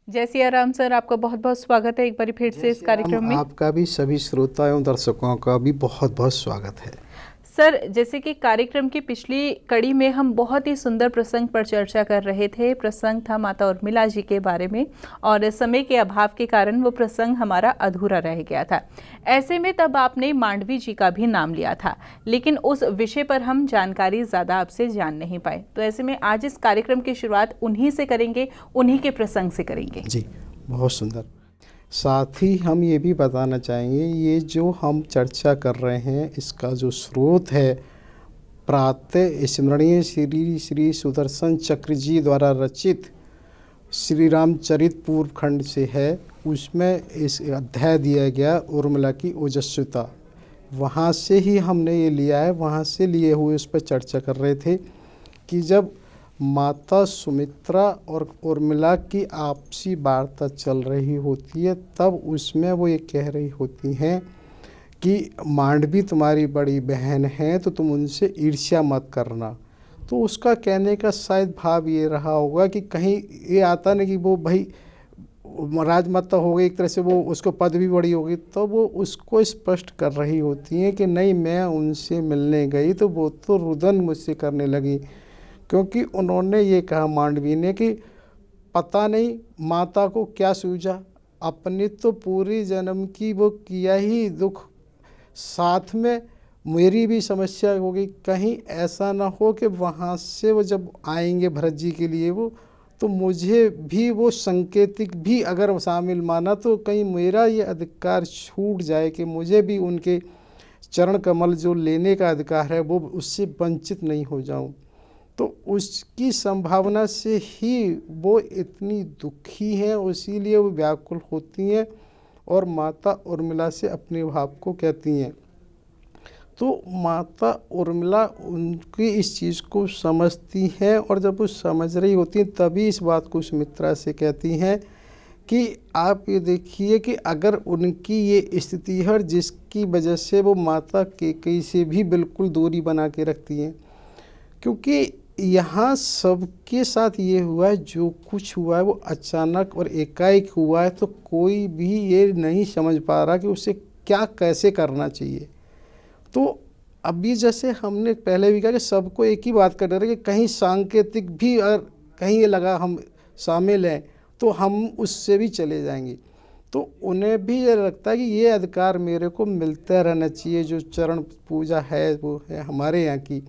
जय सिया राम सर, आपका बहुत बहुत स्वागत है एक बार फिर से इस कार्यक्रम में। आपका भी सभी श्रोता एवं दर्शकों का भी बहुत बहुत स्वागत है। सर, जैसे कि कार्यक्रम की पिछली कड़ी में हम बहुत ही सुंदर प्रसंग पर चर्चा कर रहे थे। प्रसंग था माता उर्मिला जी के बारे में, और समय के अभाव के कारण वो प्रसंग हमारा अधूरा रह गया था। ऐसे में तब आपने मांडवी जी का भी नाम लिया था, लेकिन उस विषय पर हम जानकारी ज़्यादा आपसे जान नहीं पाए। तो ऐसे में आज इस कार्यक्रम की शुरुआत उन्हीं से करेंगे, उन्हीं के प्रसंग से करेंगे। जी, बहुत सुंदर। साथ ही हम ये भी बताना चाहेंगे, ये जो हम चर्चा कर रहे हैं इसका जो स्रोत है प्रातः स्मरणीय श्री श्री सुदर्शन चक्र जी द्वारा रचित श्री रामचरित पूर्व खंड से है। उसमें इस अध्याय दिया गया उर्मिला की ओजस्विता, वहाँ से ही हमने ये लिया है। वहाँ से लिए हुए उस पर चर्चा कर रहे थे कि जब माता सुमित्रा और उर्मिला की आपसी वार्ता चल रही होती है, तब उसमें वो ये कह रही होती हैं कि मांडवी तुम्हारी बड़ी बहन है तो तुम उनसे ईर्ष्या मत करना। तो उसका कहने का शायद भाव ये रहा होगा कि कहीं ये आता नहीं कि वो भाई राजमाता हो गई, एक तरह से वो उसको पद भी बड़ी होगी, तो वो उसको स्पष्ट कर रही होती हैं कि नहीं, मैं उनसे मिलने गई तो वो तो रुदन मुझसे करने लगी, क्योंकि उन्होंने ये कहा मांडवी ने कि पता नहीं माता को क्या सूझा, अपने तो पूरी जन्म की वो किया ही दुख, साथ में मेरी भी समस्या होगी। कहीं ऐसा ना हो कि वहाँ से वो जब आएंगे भरत जी के लिए वो, तो मुझे भी वो संकेतिक भी अगर शामिल माना तो कहीं मेरा ये अधिकार छूट जाए कि मुझे भी उनके चरण कमल जो लेने का अधिकार है वो उससे वंचित नहीं हो जाऊं। तो उसकी संभावना से ही वो इतनी दुखी हैं, इसीलिए वो व्याकुल होती हैं और माता उर्मिला से अपने भाव को कहती हैं। तो माता उर्मिला उनकी इस चीज़ को समझती हैं, और जब वो समझ रही होती हैं तभी इस बात को सुमित्रा से कहती हैं कि आप ये देखिए कि अगर उनकी ये स्थिति है जिसकी वजह से वो माता कैकेयी से भी बिल्कुल दूरी बना के रखती हैं, क्योंकि यहाँ सबके साथ ये हुआ है, जो कुछ हुआ है वो अचानक और एकाएक हुआ है, तो कोई भी ये नहीं समझ पा रहा कि उसे क्या कैसे करना चाहिए। तो अभी जैसे हमने पहले भी कहा कि सबको एक ही बात कर रहे हैं कि कहीं सांकेतिक भी अगर कहीं ये लगा हम शामिल हैं तो हम उससे भी चले जाएंगे। तो उन्हें भी ये लगता है कि ये अधिकार मेरे को मिलता रहना चाहिए, जो चरण पूजा है वो है हमारे यहाँ की।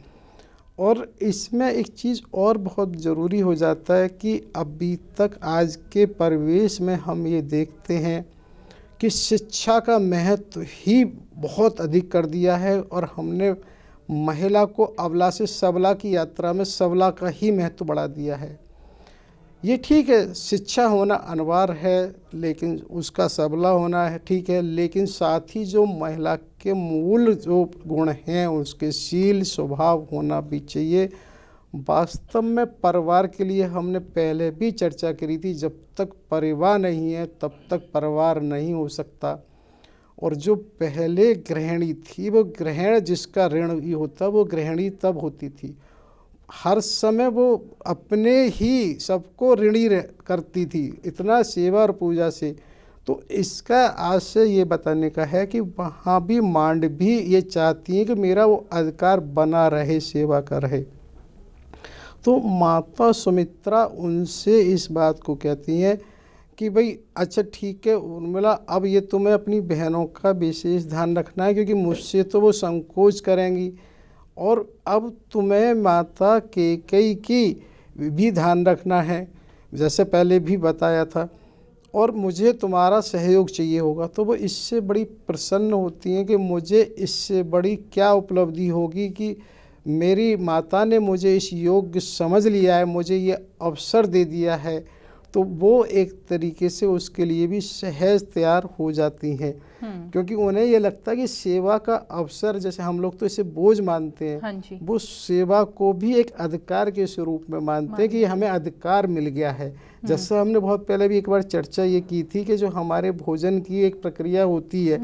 और इसमें एक चीज़ और बहुत ज़रूरी हो जाता है कि अभी तक आज के परिवेश में हम ये देखते हैं कि शिक्षा का महत्व ही बहुत अधिक कर दिया है, और हमने महिला को अबला से सबला की यात्रा में सबला का ही महत्व बढ़ा दिया है। ये ठीक है, शिक्षा होना अनिवार्य है, लेकिन उसका सबला होना है ठीक है, लेकिन साथ ही जो महिला के मूल जो गुण हैं उसके शील स्वभाव होना भी चाहिए। वास्तव में परिवार के लिए हमने पहले भी चर्चा करी थी, जब तक परिवार नहीं है तब तक परिवार नहीं हो सकता। और जो पहले गृहिणी थी, वो ग्रहण जिसका ऋण भी होता वो गृहिणी तब होती थी, हर समय वो अपने ही सबको ऋणी करती थी, इतना सेवा और पूजा से। तो इसका आज से ये बताने का है कि वहाँ भी मांडवी ये चाहती हैं कि मेरा वो अधिकार बना रहे, सेवा का रहे। तो माता सुमित्रा उनसे इस बात को कहती हैं कि भाई अच्छा ठीक है उर्मिला, अब ये तुम्हें अपनी बहनों का विशेष ध्यान रखना है, क्योंकि मुझसे तो वो संकोच करेंगी, और अब तुम्हें माता कैकेयी की भी ध्यान रखना है, जैसे पहले भी बताया था, और मुझे तुम्हारा सहयोग चाहिए होगा। तो वो इससे बड़ी प्रसन्न होती हैं कि मुझे इससे बड़ी क्या उपलब्धि होगी कि मेरी माता ने मुझे इस योग्य समझ लिया है, मुझे ये अवसर दे दिया है। तो वो एक तरीके से उसके लिए भी सहज तैयार हो जाती हैं, क्योंकि उन्हें ये लगता है कि सेवा का अवसर, जैसे हम लोग तो इसे बोझ मानते हैं, हाँ जी। वो सेवा को भी एक अधिकार के स्वरूप में मानते हैं कि हमें अधिकार मिल गया है। जैसे हमने बहुत पहले भी एक बार चर्चा ये की थी कि जो हमारे भोजन की एक प्रक्रिया होती है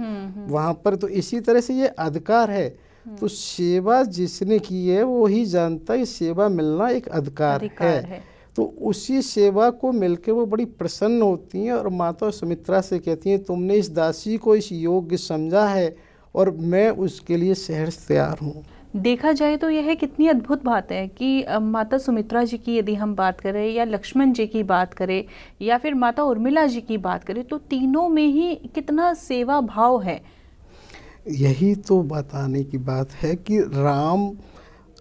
वहाँ पर, तो इसी तरह से ये अधिकार है। तो सेवा जिसने की है वो ही जानता है सेवा मिलना एक अधिकार है। तो उसी सेवा को मिलके वो बड़ी प्रसन्न होती हैं और माता सुमित्रा से कहती हैं तुमने इस दासी को इस योग्य समझा है और मैं उसके लिए सहर्ष तैयार हूँ। देखा जाए तो यह कितनी अद्भुत बात है कि माता सुमित्रा जी की यदि हम बात करें या लक्ष्मण जी की बात करें या फिर माता उर्मिला जी की बात करें तो तीनों में ही कितना सेवा भाव है। यही तो बताने की बात है कि राम,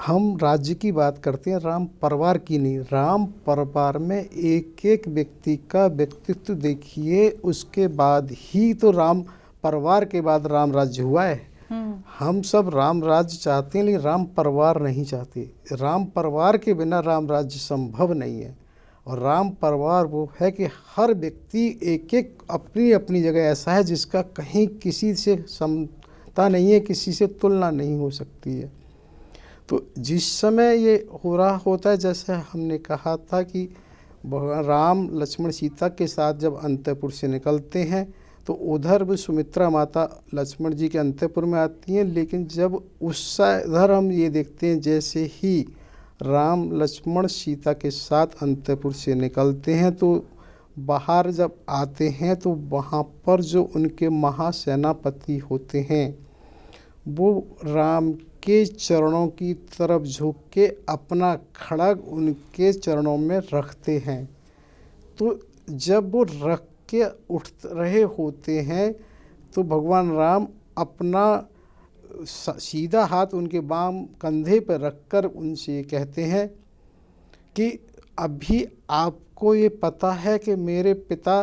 हम राज्य की बात करते हैं, राम परिवार की नहीं। राम परिवार में एक एक व्यक्ति का व्यक्तित्व देखिए, उसके बाद ही तो राम परिवार के बाद राम राज्य हुआ है। हम सब राम राज्य चाहते हैं लेकिन राम परिवार नहीं चाहते। राम परिवार के बिना राम राज्य संभव नहीं है। और राम परिवार वो है कि हर व्यक्ति एक एक अपनी अपनी जगह ऐसा है जिसका कहीं किसी से समता नहीं है, किसी से तुलना नहीं हो सकती है। तो जिस समय ये हो रहा होता है, जैसे हमने कहा था कि भगवान राम लक्ष्मण सीता के साथ जब अंतःपुर से निकलते हैं तो उधर भी सुमित्रा माता लक्ष्मण जी के अंतःपुर में आती हैं। लेकिन जब उस इधर हम ये देखते हैं जैसे ही राम लक्ष्मण सीता के साथ अंतःपुर से निकलते हैं तो बाहर जब आते हैं तो वहाँ पर जो उनके महासेनापति होते हैं वो राम के चरणों की तरफ झुक के अपना खड़ग उनके चरणों में रखते हैं। तो जब वो रख के उठ रहे होते हैं तो भगवान राम अपना सीधा हाथ उनके बाम कंधे पर रखकर उनसे कहते हैं कि अभी आपको ये पता है कि मेरे पिता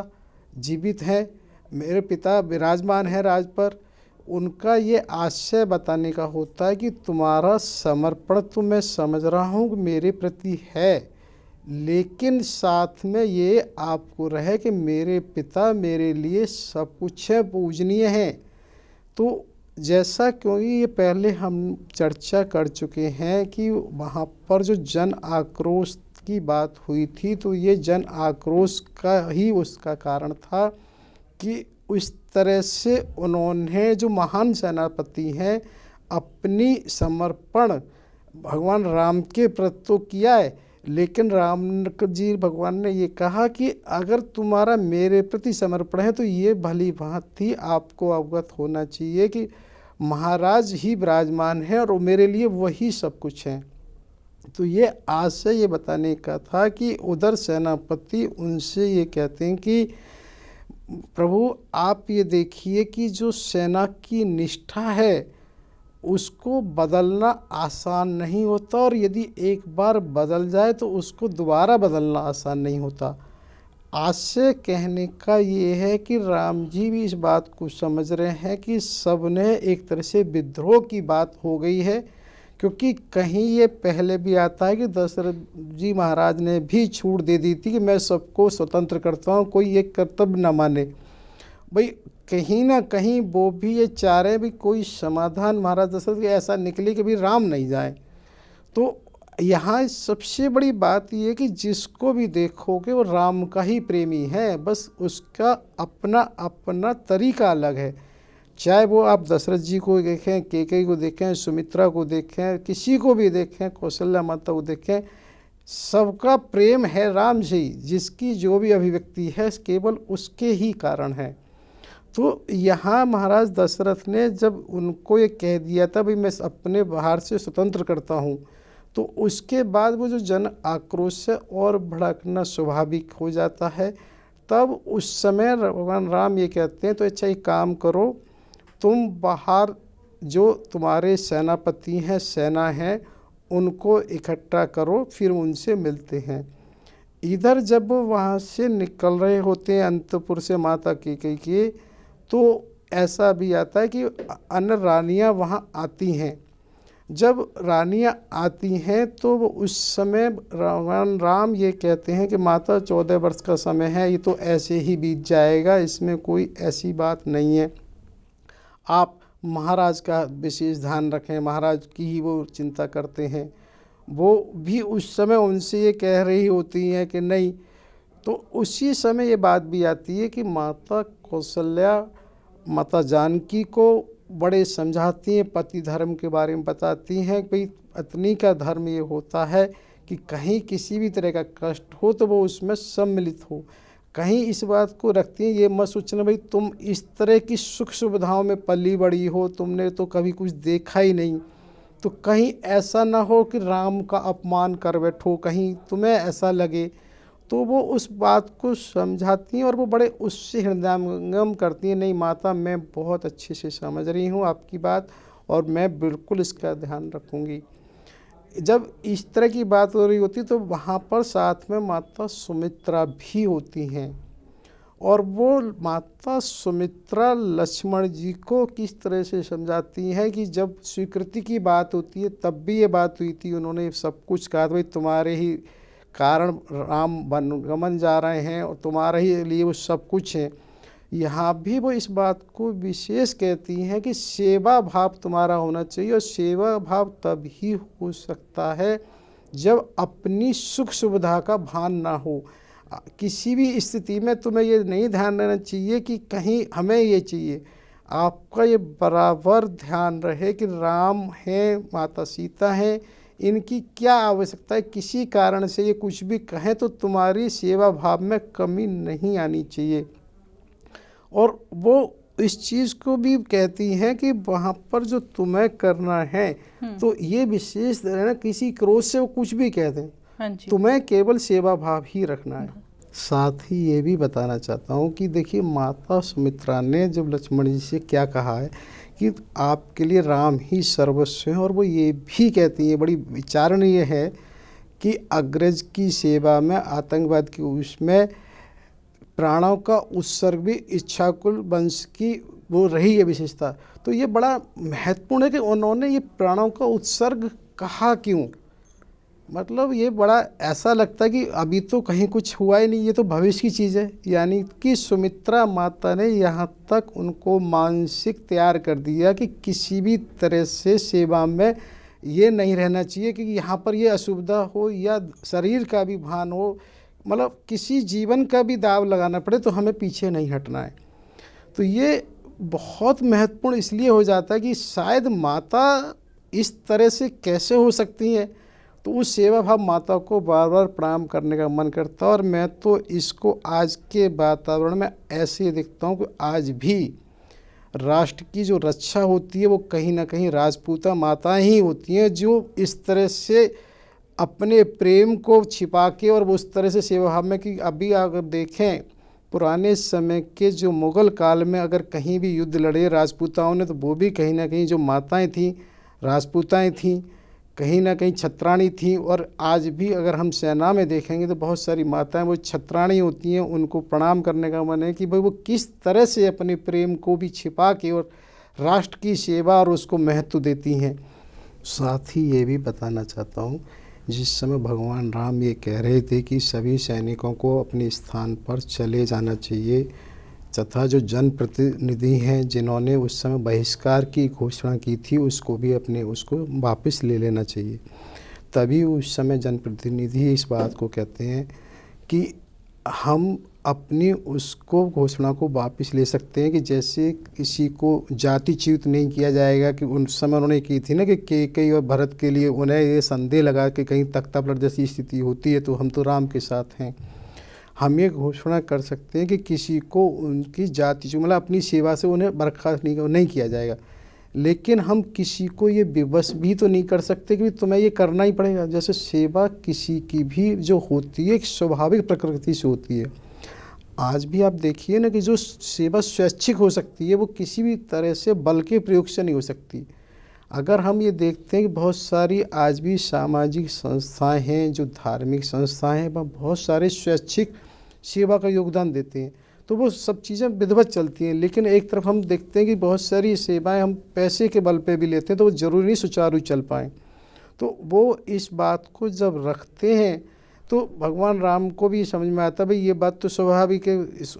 जीवित हैं, मेरे पिता विराजमान हैं राज पर। उनका ये आशय बताने का होता है कि तुम्हारा समर्पण तो मैं समझ रहा हूँ कि मेरे प्रति है, लेकिन साथ में ये आपको रहे कि मेरे पिता मेरे लिए सब कुछ है, पूजनीय हैं। तो जैसा क्योंकि ये पहले हम चर्चा कर चुके हैं कि वहाँ पर जो जन आक्रोश की बात हुई थी तो ये जन आक्रोश का ही उसका कारण था कि उस तरह से उन्होंने जो महान सेनापति हैं अपनी समर्पण भगवान राम के प्रति तो किया है, लेकिन राम जी भगवान ने ये कहा कि अगर तुम्हारा मेरे प्रति समर्पण है तो ये भली भांति आपको अवगत होना चाहिए कि महाराज ही विराजमान है और मेरे लिए वही सब कुछ है। तो ये आज से ये बताने का था कि उधर सेनापति उनसे ये कहते हैं कि प्रभु आप ये देखिए कि जो सेना की निष्ठा है उसको बदलना आसान नहीं होता और यदि एक बार बदल जाए तो उसको दोबारा बदलना आसान नहीं होता। आज से कहने का ये है कि राम जी भी इस बात को समझ रहे हैं कि सबने एक तरह से विद्रोह की बात हो गई है, क्योंकि कहीं ये पहले भी आता है कि दशरथ जी महाराज ने भी छूट दे दी थी कि मैं सबको स्वतंत्र करता हूँ, कोई एक कर्तव्य न माने। भाई कहीं ना कहीं वो भी ये चाह रहे भी कोई समाधान महाराज दशरथ के ऐसा निकले कि भी राम नहीं जाए। तो यहाँ सबसे बड़ी बात ये कि जिसको भी देखोगे वो राम का ही प्रेमी है, बस उसका अपना अपना तरीका अलग है। चाहे वो आप दशरथ जी को देखें, कैकेयी को देखें, सुमित्रा को देखें, किसी को भी देखें, कौशल्या माता को देखें, सबका प्रेम है राम से। जिसकी जो भी अभिव्यक्ति है केवल उसके ही कारण है। तो यहाँ महाराज दशरथ ने जब उनको ये कह दिया था भाई मैं अपने बाहर से स्वतंत्र करता हूँ, तो उसके बाद वो जो जन आक्रोश है और भड़कना स्वाभाविक हो जाता है। तब उस समय भगवान राम ये कहते हैं तो अच्छा एक काम करो, तुम बाहर जो तुम्हारे सेनापति हैं, सेना है, उनको इकट्ठा करो, फिर उनसे मिलते हैं। इधर जब वो वहाँ से निकल रहे होते हैं अंतपुर से माता कैकेयी के, तो ऐसा भी आता है कि अन्य रानियाँ वहाँ आती हैं। जब रानियाँ आती हैं तो उस समय भगवान राम ये कहते हैं कि माता 14 वर्ष का समय है, ये तो ऐसे ही बीत जाएगा, इसमें कोई ऐसी बात नहीं है। आप महाराज का विशेष ध्यान रखें, महाराज की ही वो चिंता करते हैं। वो भी उस समय उनसे ये कह रही होती हैं कि नहीं। तो उसी समय ये बात भी आती है कि माता कौशल्या माता जानकी को बड़े समझाती हैं, पति धर्म के बारे में बताती हैं कि भाई पत्नी का धर्म ये होता है कि कहीं किसी भी तरह का कष्ट हो तो वो उसमें सम्मिलित हो। कहीं इस बात को रखती हैं, ये मत सोचना भाई तुम इस तरह की सुख सुविधाओं में पली बड़ी हो, तुमने तो कभी कुछ देखा ही नहीं, तो कहीं ऐसा ना हो कि राम का अपमान कर बैठो, कहीं तुम्हें ऐसा लगे। तो वो उस बात को समझाती हैं और वो बड़े उससे हृदयंगम करती हैं, नहीं माता मैं बहुत अच्छे से समझ रही हूँ आपकी बात और मैं बिल्कुल इसका ध्यान रखूँगी। जब इस तरह की बात हो रही होती तो वहाँ पर साथ में माता सुमित्रा भी होती हैं और वो माता सुमित्रा लक्ष्मण जी को किस तरह से समझाती हैं कि जब स्वीकृति की बात होती है तब भी ये बात हुई थी, उन्होंने सब कुछ कहा भाई तुम्हारे ही कारण राम वनगमन जा रहे हैं और तुम्हारे ही लिए वो सब कुछ है। यहाँ भी वो इस बात को विशेष कहती हैं कि सेवा भाव तुम्हारा होना चाहिए और सेवा भाव तब ही हो सकता है जब अपनी सुख सुविधा का भान ना हो। किसी भी स्थिति में तुम्हें ये नहीं ध्यान रहना चाहिए कि कहीं हमें ये चाहिए, आपका ये बराबर ध्यान रहे कि राम हैं, माता सीता हैं, इनकी क्या आवश्यकता है, किसी कारण से ये कुछ भी कहें तो तुम्हारी सेवा भाव में कमी नहीं आनी चाहिए। और वो इस चीज़ को भी कहती हैं कि वहाँ पर जो तुम्हें करना है तो ये विशेष रहना, किसी क्रोध से वो कुछ भी कह दें, हाँ जी। तुम्हें केवल सेवा भाव ही रखना है। साथ ही ये भी बताना चाहता हूँ कि देखिए माता सुमित्रा ने जब लक्ष्मण जी से क्या कहा है कि आपके लिए राम ही सर्वस्व है, और वो ये भी कहती है, बड़ी विचारणीय है कि अग्रज की सेवा में, आतंकवाद की उसमें प्राणों का उत्सर्ग भी इच्छाकुल वंश की वो रही है विशेषता। तो ये बड़ा महत्वपूर्ण है कि उन्होंने ये प्राणों का उत्सर्ग कहा क्यों, मतलब ये बड़ा ऐसा लगता है कि अभी तो कहीं कुछ हुआ ही नहीं, ये तो भविष्य की चीज़ है। यानी कि सुमित्रा माता ने यहाँ तक उनको मानसिक तैयार कर दिया कि किसी भी तरह से सेवा में ये नहीं रहना चाहिए कि यहाँ पर ये असुविधा हो या शरीर का भी भान हो, मतलब किसी जीवन का भी दाव लगाना पड़े तो हमें पीछे नहीं हटना है। तो ये बहुत महत्वपूर्ण इसलिए हो जाता है कि शायद माता इस तरह से कैसे हो सकती हैं, तो उस सेवा भाव माता को बार बार प्रणाम करने का मन करता है। और मैं तो इसको आज के वातावरण में ऐसे ही देखता हूँ कि आज भी राष्ट्र की जो रक्षा होती है वो कहीं ना कहीं राजपूता माताएं ही होती हैं, जो इस तरह से अपने प्रेम को छिपा के और वो उस तरह से सेवा भाव में कि अभी अगर देखें पुराने समय के जो मुग़ल काल में अगर कहीं भी युद्ध लड़े राजपूताओं ने तो वो भी कहीं ना कहीं जो माताएं थीं राजपूताएं थीं, कहीं ना कहीं छत्राणी थीं। और आज भी अगर हम सेना में देखेंगे तो बहुत सारी माताएं वो छत्राणी होती हैं, उनको प्रणाम करने का मन है कि भाई वो किस तरह से अपने प्रेम को भी छिपा के और राष्ट्र की सेवा और उसको महत्व देती हैं। साथ ही ये भी बताना चाहता हूँ, जिस समय भगवान राम ये कह रहे थे कि सभी सैनिकों को अपने स्थान पर चले जाना चाहिए, तथा जो जनप्रतिनिधि हैं जिन्होंने उस समय बहिष्कार की घोषणा की थी उसको भी उसको वापस ले लेना चाहिए, तभी उस समय जनप्रतिनिधि इस बात को कहते हैं कि हम अपनी उसको घोषणा को वापस ले सकते हैं कि जैसे किसी को जातिच्युत नहीं किया जाएगा। कि उस समय उन्होंने की थी ना कि कैकेयी और भरत के लिए उन्हें ये संदेह लगा कि कहीं तख्ता पलट जैसी स्थिति होती है तो हम तो राम के साथ हैं। हम ये घोषणा कर सकते हैं कि किसी को उनकी जाति मतलब अपनी सेवा से उन्हें बर्खास्त नहीं किया जाएगा, लेकिन हम किसी को ये विवश भी तो नहीं कर सकते कि तुम्हें ये करना ही पड़ेगा। जैसे सेवा किसी की भी जो होती है एक स्वाभाविक प्रकृति से होती है। आज भी आप देखिए ना कि जो सेवा स्वैच्छिक हो सकती है वो किसी भी तरह से बल के प्रयोग से नहीं हो सकती। अगर हम ये देखते हैं कि बहुत सारी आज भी सामाजिक संस्थाएं हैं, जो धार्मिक संस्थाएं हैं, वह बहुत सारे स्वैच्छिक सेवा का योगदान देते हैं, तो वो सब चीज़ें विधिवत चलती हैं। लेकिन एक तरफ हम देखते हैं कि बहुत सारी सेवाएं हम पैसे के बल पे भी लेते हैं तो वो ज़रूरी नहीं सुचारू चल पाएँ। तो वो इस बात को जब रखते हैं तो भगवान राम को भी समझ में आता भाई ये बात तो स्वाभाविक है,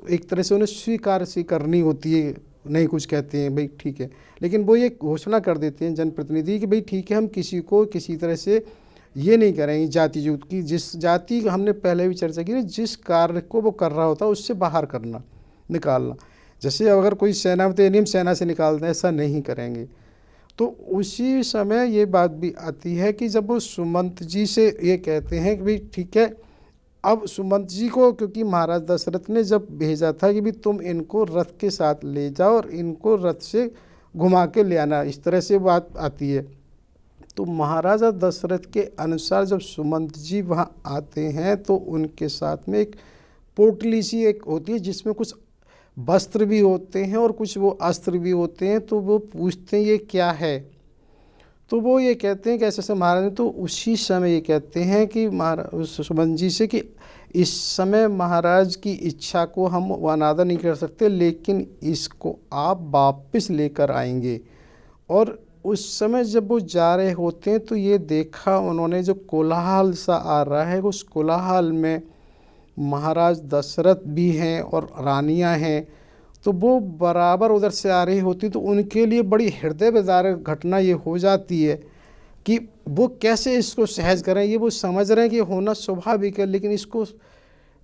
एक तरह से उन्हें स्वीकार सी करनी होती है, नहीं कुछ कहते हैं भाई ठीक है। लेकिन वो ये घोषणा कर देते हैं जनप्रतिनिधि कि भाई ठीक है हम किसी को किसी तरह से ये नहीं करेंगे जाति युद्ध की, जिस जाति हमने पहले भी चर्चा की, जिस कार्य को वो कर रहा होता है उससे बाहर करना निकालना। जैसे अगर कोई सेना में, तो नहीं हम सेना से निकालते हैं, ऐसा नहीं करेंगे। तो उसी समय ये बात भी आती है कि जब वो सुमंत जी से ये कहते हैं कि भाई ठीक है, अब सुमंत जी को, क्योंकि महाराज दशरथ ने जब भेजा था कि भाई तुम इनको रथ के साथ ले जाओ और इनको रथ से घुमा के ले आना, इस तरह से बात आती है। तो महाराजा दशरथ के अनुसार जब सुमंत जी वहाँ आते हैं तो उनके साथ में एक पोटली सी एक होती है जिसमें कुछ वस्त्र भी होते हैं और कुछ वो अस्त्र भी होते हैं। तो वो पूछते हैं ये क्या है, तो वो ये कहते हैं कि ऐसे ऐसे महाराज ने, तो उसी समय ये कहते हैं कि महाराज सुमंत जी से कि इस समय महाराज की इच्छा को हम अनादर नहीं कर सकते, लेकिन इसको आप वापस लेकर आएंगे। और उस समय जब वो जा रहे होते हैं तो ये देखा उन्होंने जो कोलाहल सा आ रहा है, उस कोलाहल में महाराज दशरथ भी हैं और रानियां हैं, तो वो बराबर उधर से आ रही होती, तो उनके लिए बड़ी हृदय विदारक घटना ये हो जाती है कि वो कैसे इसको सहज करें। ये वो समझ रहे हैं कि होना स्वाभाविक है, लेकिन इसको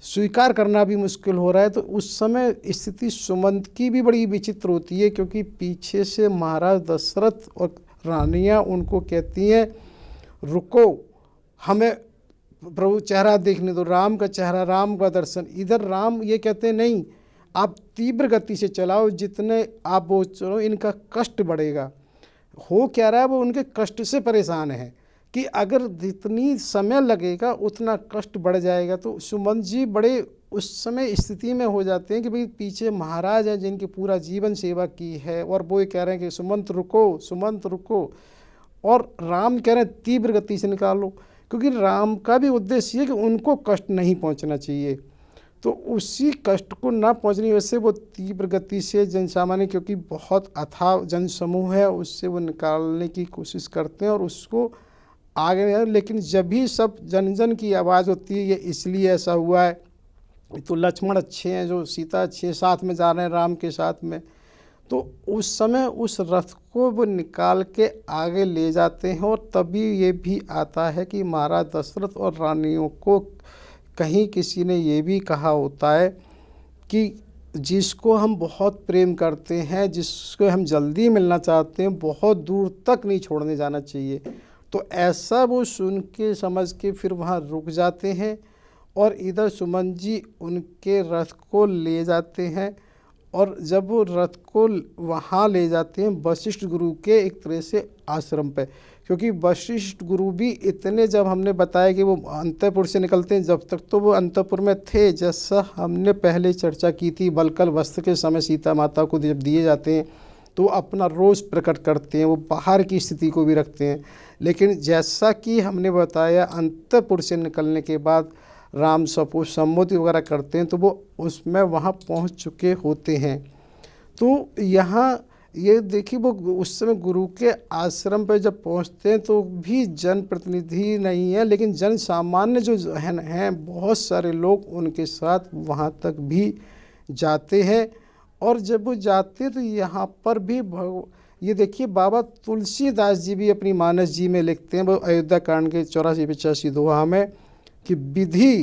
स्वीकार करना भी मुश्किल हो रहा है। तो उस समय स्थिति सुमंत की भी बड़ी विचित्र होती है, क्योंकि पीछे से महाराज दशरथ और रानियां उनको कहती हैं रुको, हमें प्रभु चेहरा देखने दो, राम का चेहरा, राम का दर्शन। इधर राम ये कहते हैं नहीं, आप तीव्र गति से चलाओ, जितने आप वो चलो इनका कष्ट बढ़ेगा। हो क्या रहा है, वो उनके कष्ट से परेशान है कि अगर जितनी समय लगेगा उतना कष्ट बढ़ जाएगा। तो सुमंत जी बड़े उस समय स्थिति में हो जाते हैं कि भाई पीछे महाराज हैं जिनकी पूरा जीवन सेवा की है, और वो ये कह रहे हैं कि सुमंत रुको, सुमंत रुको, और राम कह रहे हैं तीव्र गति से निकालो, क्योंकि राम का भी उद्देश्य है कि उनको कष्ट नहीं पहुंचना चाहिए। तो उसी कष्ट को ना पहुंचने की वजह से वो तीव्र गति से जनसामान्य, क्योंकि बहुत अथाह जनसमूह है, उससे वो निकालने की कोशिश करते हैं और उसको आगे। लेकिन जब भी सब जन जन की आवाज़ होती है ये इसलिए ऐसा हुआ है, तो लक्ष्मण अच्छे हैं, जो सीता अच्छी है, साथ में जा रहे हैं राम के साथ में, तो उस समय उस रथ को वो निकाल के आगे ले जाते हैं। और तभी ये भी आता है कि महाराज दशरथ और रानियों को कहीं किसी ने ये भी कहा होता है कि जिसको हम बहुत प्रेम करते हैं, जिसको हम जल्दी मिलना चाहते हैं, बहुत दूर तक नहीं छोड़ने जाना चाहिए। तो ऐसा वो सुन के समझ के फिर वहाँ रुक जाते हैं, और इधर सुमंत जी उनके रथ को ले जाते हैं। और जब वो रथ को वहाँ ले जाते हैं वशिष्ठ गुरु के एक तरह से आश्रम पे, क्योंकि वशिष्ठ गुरु भी इतने, जब हमने बताया कि वो अंतपुर से निकलते हैं, जब तक तो वो अंतपुर में थे, जैसा हमने पहले चर्चा की थी, बलकल वस्त्र के समय सीता माता को जब दिए जाते हैं तो अपना रोष प्रकट करते हैं, वो बाहर की स्थिति को भी रखते हैं। लेकिन जैसा कि हमने बताया अंतपुर से निकलने के बाद राम सम्मति वगैरह करते हैं, तो वो उसमें वहाँ पहुँच चुके होते हैं। तो यहाँ ये देखिए वो उस समय गुरु के आश्रम पर जब पहुँचते हैं तो भी जनप्रतिनिधि नहीं है, लेकिन जन सामान्य जो हैं बहुत सारे लोग उनके साथ वहाँ तक भी जाते हैं। और जब वो जाते हैं तो यहाँ पर भी ये देखिए बाबा तुलसीदास जी भी अपनी मानस जी में लिखते हैं, वो अयोध्या कांड के 84-85 दोहा में, कि विधि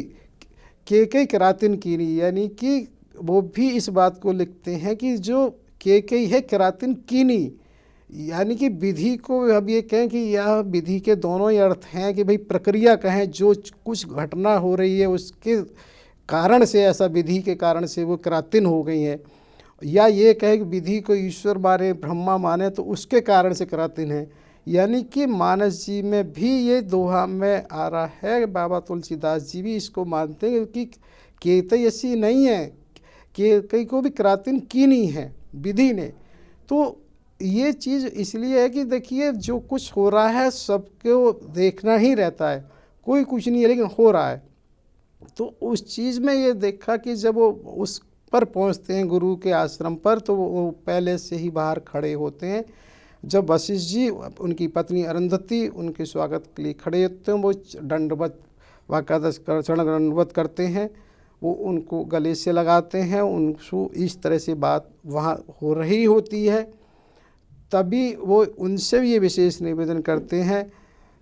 केकई करातिन कीनी, यानी कि वो भी इस बात को लिखते हैं कि जो केकई है करातिन कीनी, यानी कि विधि को अब ये कहें कि यह विधि के दोनों ही अर्थ हैं कि भाई प्रक्रिया कहें, जो कुछ घटना हो रही है उसके कारण से, ऐसा विधि के कारण से वो करातिन हो गई हैं, या ये कहे कि विधि को ईश्वर माने, ब्रह्मा माने, तो उसके कारण से करातिन है। यानी कि मानस जी में भी ये दोहा में आ रहा है। बाबा तुलसीदास जी भी इसको मानते हैं कि केतई ऐसी नहीं है, केकई को भी करातिन की नहीं है विधि ने। तो ये चीज़ इसलिए है कि देखिए जो कुछ हो रहा है सबको देखना ही रहता है, कोई कुछ नहीं है लेकिन हो रहा है। तो उस चीज़ में ये देखा कि जब वो उस पर पहुंचते हैं गुरु के आश्रम पर, तो वो पहले से ही बाहर खड़े होते हैं। जब वशिष्ठ जी उनकी पत्नी अरुंधति उनके स्वागत के लिए खड़े होते हैं, वो दंडवत वाकादश चरण दंडवत करते हैं, वो उनको गले से लगाते हैं, उनको इस तरह से बात वहाँ हो रही होती है। तभी वो उनसे भी ये विशेष निवेदन करते हैं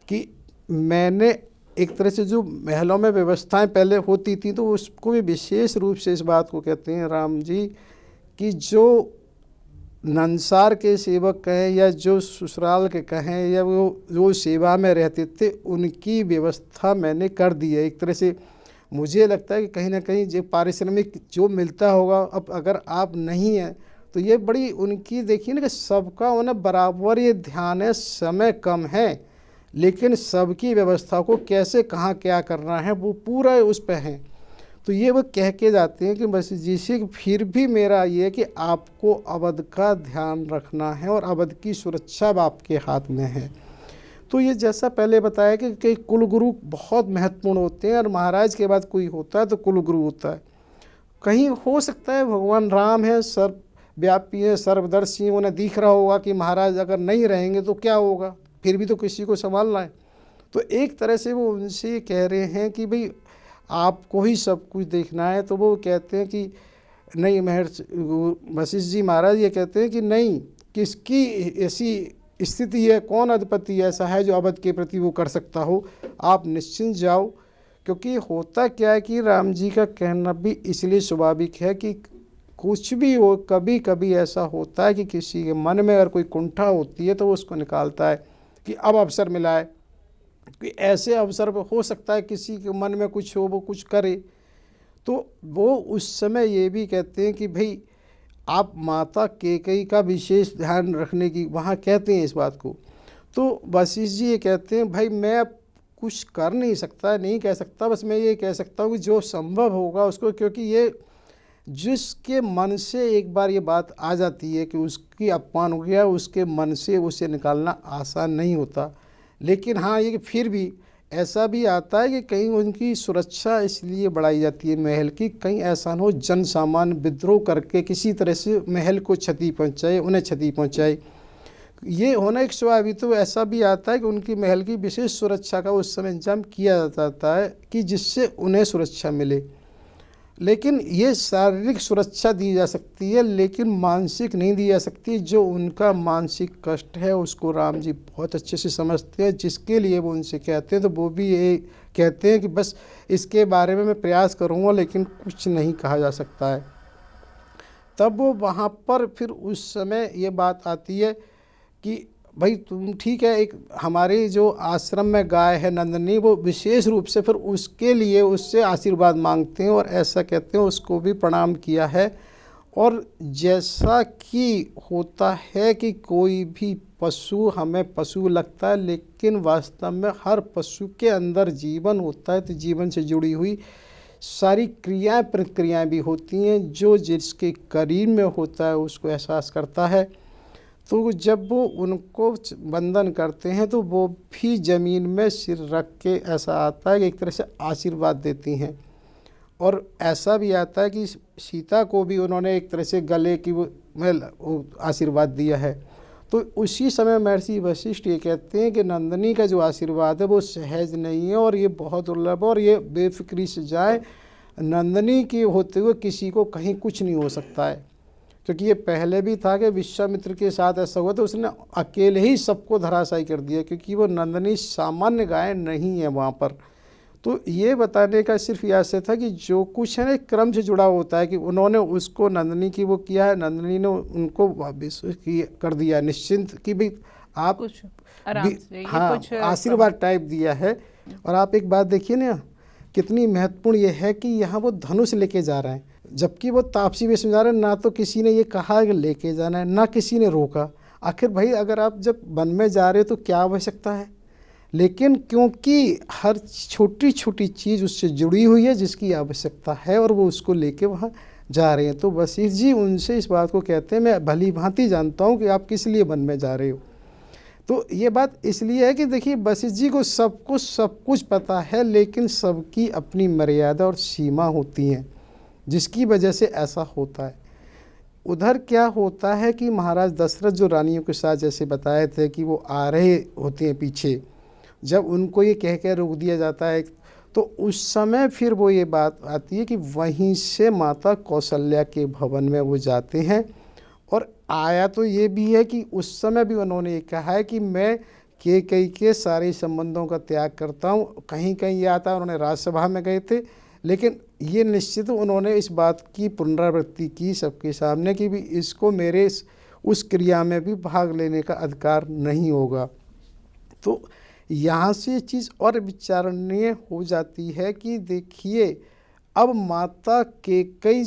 कि मैंने एक तरह से जो महलों में व्यवस्थाएं पहले होती थी, तो उसको भी विशेष रूप से इस बात को कहते हैं राम जी कि जो नंसार के सेवक कहें या जो ससुराल के कहें या वो जो सेवा में रहते थे, उनकी व्यवस्था मैंने कर दी है। एक तरह से मुझे लगता है कि कहीं ना कहीं जो पारिश्रमिक जो मिलता होगा, अब अगर आप नहीं हैं तो ये बड़ी उनकी, देखिए ना कि सबका उन्हें बराबर ये ध्यान है, समय कम है लेकिन सबकी व्यवस्था को कैसे कहाँ क्या करना है वो पूरा उस पे है। तो ये वो कह के जाते हैं कि बस जिसे फिर भी मेरा ये है कि आपको अवध का ध्यान रखना है और अवध की सुरक्षा अब आपके हाथ में है। तो ये जैसा पहले बताया कि कुलगुरु बहुत महत्वपूर्ण होते हैं और महाराज के बाद कोई होता है तो कुलगुरु होता है। कहीं हो सकता है भगवान राम है, सर्वव्यापी है, सर्वदर्शी, उन्हें दिख रहा होगा कि महाराज अगर नहीं रहेंगे तो क्या होगा, फिर भी तो किसी को संभालना है। तो एक तरह से वो उनसे कह रहे हैं कि भाई आपको ही सब कुछ देखना है। तो वो कहते हैं कि नहीं, महर्षि वशिष्ठ जी महाराज ये कहते हैं कि नहीं, किसकी ऐसी स्थिति है, कौन अधिपति ऐसा है जो अवध के प्रति वो कर सकता हो, आप निश्चिंत जाओ। क्योंकि होता क्या है कि राम जी का कहना भी इसलिए स्वाभाविक है कि कुछ भी हो, कभी कभी ऐसा होता है कि किसी के मन में अगर कोई कुंठा होती है तो वो उसको निकालता है कि अब अवसर मिला है, कि ऐसे अवसर पर हो सकता है किसी के मन में कुछ हो, वो कुछ करे। तो वो उस समय ये भी कहते हैं कि भाई आप माता कैकेयी का विशेष ध्यान रखने की वहाँ कहते हैं इस बात को। तो वशिष्ठ जी ये कहते हैं भाई मैं अब कुछ कर नहीं सकता, नहीं कह सकता, बस मैं ये कह सकता हूँ कि जो संभव होगा उसको, क्योंकि ये जिसके मन से एक बार ये बात आ जाती है कि उसकी अपमान हो गया, उसके मन से उसे निकालना आसान नहीं होता। लेकिन हाँ, ये कि फिर भी ऐसा भी आता है कि कहीं उनकी सुरक्षा इसलिए बढ़ाई जाती है महल की, कहीं ऐसा न हो जन सामान्य विद्रोह करके किसी तरह से महल को क्षति पहुंचाए, उन्हें क्षति पहुंचाए। ये होना एक स्वाभाविक। तो ऐसा भी आता है कि उनकी महल की विशेष सुरक्षा का उस समय इंतजाम किया जाता है कि जिससे उन्हें सुरक्षा मिले। लेकिन ये शारीरिक सुरक्षा दी जा सकती है लेकिन मानसिक नहीं दी जा सकती। जो उनका मानसिक कष्ट है उसको राम जी बहुत अच्छे से समझते हैं, जिसके लिए वो उनसे कहते हैं। तो वो भी ये कहते हैं कि बस इसके बारे में मैं प्रयास करूँगा लेकिन कुछ नहीं कहा जा सकता है। तब वो वहाँ पर फिर उस समय ये बात आती है कि भाई तुम ठीक है, एक हमारे जो आश्रम में गाय है नंदनी, वो विशेष रूप से फिर उसके लिए उससे आशीर्वाद मांगते हैं और ऐसा कहते हैं उसको भी प्रणाम किया है। और जैसा कि होता है कि कोई भी पशु हमें पशु लगता है लेकिन वास्तव में हर पशु के अंदर जीवन होता है, तो जीवन से जुड़ी हुई सारी क्रियाएं प्रक्रियाएं भी होती हैं जो जिसके करीब में होता है उसको एहसास करता है। तो जब वो उनको वंदन करते हैं तो वो भी ज़मीन में सिर रख के ऐसा आता है कि एक तरह से आशीर्वाद देती हैं। और ऐसा भी आता है कि सीता को भी उन्होंने एक तरह से गले की वो आशीर्वाद दिया है। तो उसी समय महर्षि वशिष्ठ ये कहते हैं कि नंदिनी का जो आशीर्वाद है वो सहज नहीं है और ये बहुत दुर्लभ है और ये बेफिक्री से जाए, नंदिनी के होते हुए किसी को कहीं कुछ नहीं हो सकता है। क्योंकि ये पहले भी था कि विश्वामित्र के साथ ऐसा हुआ तो उसने अकेले ही सबको धराशायी कर दिया, क्योंकि वो नंदिनी सामान्य गाय नहीं है वहाँ पर। तो ये बताने का सिर्फ यह से था कि जो कुछ है ना क्रम से जुड़ा होता है कि उन्होंने उसको नंदिनी की वो किया है, नंदिनी ने उनको कर दिया निश्चिंत कि भाई आप कुछ आराम से हाँ कुछ आशीर्वाद टाइप दिया है। और आप एक बात देखिए ना कितनी महत्वपूर्ण ये है कि यहाँ वो धनुष लेके जा रहे हैं, जबकि वो तापसी वेश में जा रहे हैं। ना तो किसी ने ये कहा कि लेके जाना है, ना किसी ने रोका। आखिर भाई अगर आप जब वन में जा रहे हो तो क्या आवश्यकता है, लेकिन क्योंकि हर छोटी छोटी चीज़ उससे जुड़ी हुई है जिसकी आवश्यकता है और वो उसको लेके वहाँ जा रहे हैं। तो वशिष्ठ जी उनसे इस बात को कहते हैं मैं भली भांति जानता हूँ कि आप किस लिए वन में जा रहे हो। तो ये बात इसलिए है कि देखिए वशिष्ठ जी को सब कुछ पता है लेकिन सबकी अपनी मर्यादा और सीमा होती हैं जिसकी वजह से ऐसा होता है। उधर क्या होता है कि महाराज दशरथ जो रानियों के साथ जैसे बताए थे कि वो आ रहे होते हैं पीछे, जब उनको ये कह के रोक दिया जाता है तो उस समय फिर वो ये बात आती है कि वहीं से माता कौशल्या के भवन में वो जाते हैं। और आया तो ये भी है कि उस समय भी उन्होंने ये कहा है कि मैं कैकेयी के सारे संबंधों का त्याग करता हूँ। कहीं कहीं ये आता है उन्होंने राज्यसभा में गए थे, लेकिन ये निश्चित उन्होंने इस बात की पुनरावृत्ति की सबके सामने कि भी इसको मेरे उस क्रिया में भी भाग लेने का अधिकार नहीं होगा। तो यहाँ से ये चीज़ और विचारणीय हो जाती है कि देखिए, अब माता कैकेयी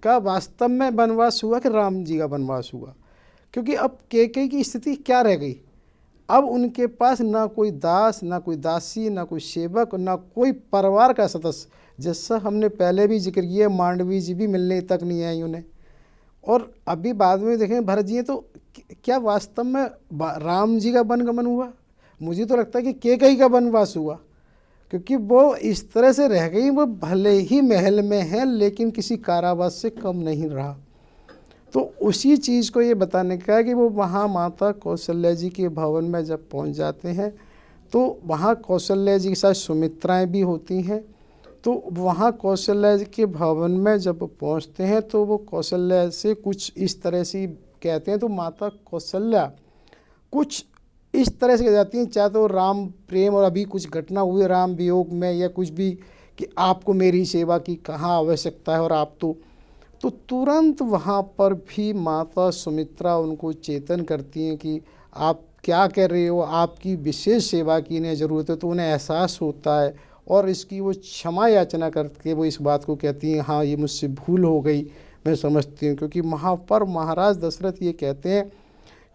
का वास्तव में वनवास हुआ कि राम जी का वनवास हुआ? क्योंकि अब कैकेयी की स्थिति क्या रह गई? अब उनके पास ना कोई दास, ना कोई दासी, ना कोई सेवक, ना कोई परिवार का सदस्य। जैसा हमने पहले भी जिक्र किया, मांडवी जी भी मिलने तक नहीं आई उन्हें। और अभी बाद में देखें भरत जी, तो क्या वास्तव में राम जी का वनगमन हुआ? मुझे तो लगता है कि कैकेयी का वनवास हुआ, क्योंकि वो इस तरह से रह गई। वो भले ही महल में है लेकिन किसी कारावास से कम नहीं रहा। तो उसी चीज़ को ये बताने का है कि वो वहाँ माता कौशल्या जी के भवन में जब पहुँच जाते हैं तो वहाँ कौशल्या जी के साथ सुमित्राएँ भी होती हैं। तो वहाँ कौशल्या जी के भवन में जब पहुँचते हैं तो वो कौशल्या से कुछ इस तरह से कहते हैं। तो माता कौशल्या कुछ इस तरह से कह जाती हैं, चाहे तो राम प्रेम और अभी कुछ घटना हुई राम वियोग में या कुछ भी, कि आपको मेरी सेवा की कहाँ आवश्यकता है, और आप तो तुरंत वहाँ पर भी माता सुमित्रा उनको चेतन करती हैं कि आप क्या कर रहे हो, आपकी विशेष सेवा की इन्हें ज़रूरत है। तो उन्हें एहसास होता है और इसकी वो क्षमा याचना करके वो इस बात को कहती हैं, हाँ ये मुझसे भूल हो गई, मैं समझती हूँ। क्योंकि वहाँ पर महाराज दशरथ ये कहते हैं,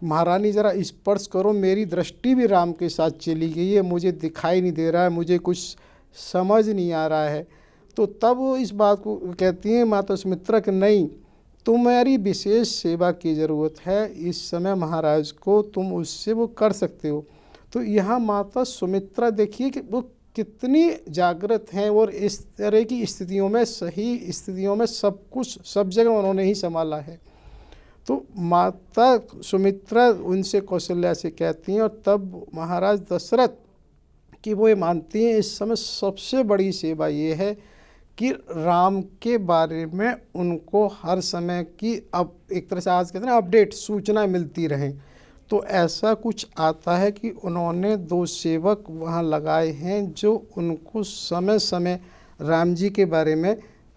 महारानी ज़रा स्पर्श करो, मेरी दृष्टि भी राम के साथ चली गई है, मुझे दिखाई नहीं दे रहा है, मुझे कुछ समझ नहीं आ रहा है। तो तब वो इस बात को कहती हैं माता सुमित्रा कि नहीं, तुम्हारी विशेष सेवा की ज़रूरत है इस समय महाराज को, तुम उससे वो कर सकते हो। तो यहाँ माता सुमित्रा देखिए कि वो कितनी जागृत हैं और इस तरह की स्थितियों में, सही स्थितियों में सब कुछ सब जगह उन्होंने ही संभाला है। तो माता सुमित्रा उनसे कौशल्या से कहती हैं, और तब महाराज दशरथ की वो ये मानती हैं इस समय सबसे बड़ी सेवा ये है कि राम के बारे में उनको हर समय की, अब एक तरह से आज कहते हैं ना, अपडेट सूचना मिलती रहें। तो ऐसा कुछ आता है कि उन्होंने 2 सेवक वहाँ लगाए हैं जो उनको समय समय राम जी के बारे में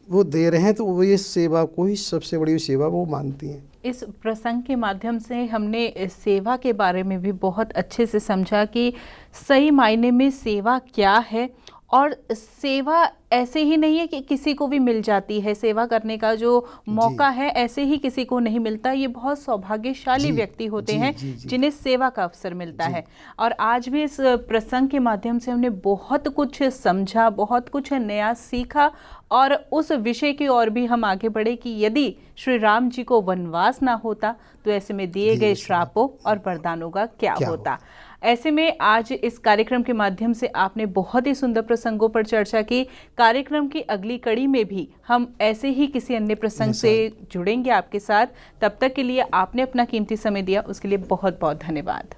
वो दे रहे हैं। तो वो ये सेवा को ही सबसे बड़ी सेवा वो मानती हैं। इस प्रसंग के माध्यम से हमने इस सेवा के बारे में भी बहुत अच्छे से समझा कि सही मायने में सेवा क्या है, और सेवा ऐसे ही नहीं है कि किसी को भी मिल जाती है। सेवा करने का जो मौका है ऐसे ही किसी को नहीं मिलता। ये बहुत सौभाग्यशाली व्यक्ति होते हैं जिन्हें सेवा का अवसर मिलता है। और आज भी इस प्रसंग के माध्यम से हमने बहुत कुछ समझा, बहुत कुछ नया सीखा, और उस विषय की ओर भी हम आगे बढ़े कि यदि श्री राम जी को वनवास ना होता तो ऐसे में दिए गए श्रापों और वरदानों का क्या होता। ऐसे में आज इस कार्यक्रम के माध्यम से आपने बहुत ही सुंदर प्रसंगों पर चर्चा की। कार्यक्रम की अगली कड़ी में भी हम ऐसे ही किसी अन्य प्रसंग से जुड़ेंगे आपके साथ। तब तक के लिए आपने अपना कीमती समय दिया, उसके लिए बहुत बहुत धन्यवाद।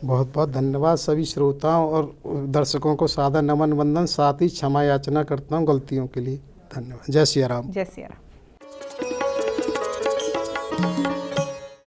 बहुत बहुत धन्यवाद सभी श्रोताओं और दर्शकों को सादर नमन वंदन, साथ ही क्षमा याचना करता हूँ गलतियों के लिए। धन्यवाद। जय सिया राम। जय सिया राम।